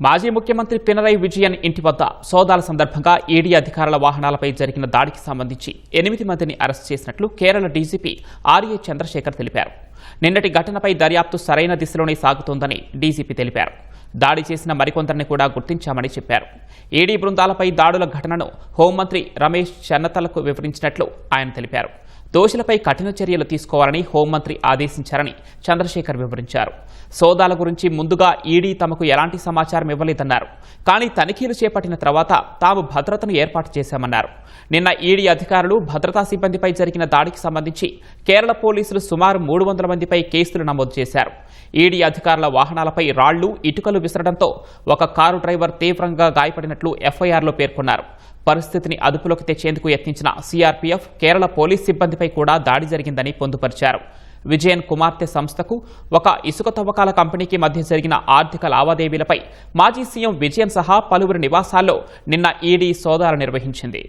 మాజీ ముఖ్యమంత్రి పినరయి విజయన్ ఇంటి వద్ద సోదాల సందర్భంగా ఈడీ అధికారుల వాహనాలపై జరిగిన దాడికి సంబంధించి 8 మందిని అరెస్ట్ చేసినట్లు కేరళ డీజీపీ ఆర్ఏ చంద్రశేఖర్ తెలిపారు. నిన్నటి ఘటనపై దర్యాప్తు సరైన దిశలోనే సాగుతోందని డీజీపీ తెలిపారు. దాడి చేసిన మరికొందరిని కూడా గుర్తించామని చెప్పారు. ఈడీ బృందాలపై దాడుల ఘటనను హోంమంత్రి రమేష్ చెన్నతలకు వివరించినట్లు ఆయన తెలిపారు. దోషులపై కఠిన చర్యలు తీసుకోవాలని హోంమంత్రి ఆదేశించారని చంద్రశేఖర్ వివరించారు. సోదాల గురించి ముందుగా ఈడీ తమకు ఎలాంటి సమాచారం ఇవ్వలేదన్నారు. కానీ తనిఖీలు చేపట్టిన తర్వాత తాము భద్రతను ఏర్పాటు చేశామన్నారు. నిన్న ఈడీ అధికారులు భద్రతా సిబ్బందిపై జరిగిన దాడికి సంబంధించి కేరళ పోలీసులు సుమారు 300 మందిపై కేసులు నమోదు చేశారు. ఈడీ అధికారుల వాహనాలపై రాళ్లు, ఇటుకలు విసరడంతో ఒక కారు డ్రైవర్ తీవ్రంగా గాయపడినట్లు ఎఫ్ఐఆర్లో పేర్కొన్నారు. పరిస్థితిని అదుపులోకి తెచ్చేందుకు యత్నించిన సీఆర్పీఎఫ్, కేరళ పోలీస్ సిబ్బందిపై కూడా దాడి జరిగిందని పొందుపరిచారు. విజయన్ కుమార్తె సంస్థకు ఒక ఇసుక తవ్వకాల కంపెనీకి మధ్య జరిగిన ఆర్థిక లావాదేవీలపై మాజీ సీఎం విజయన్ సహా పలువురి నివాసాల్లో నిన్న ఈడీ సోదాలు నిర్వహించింది.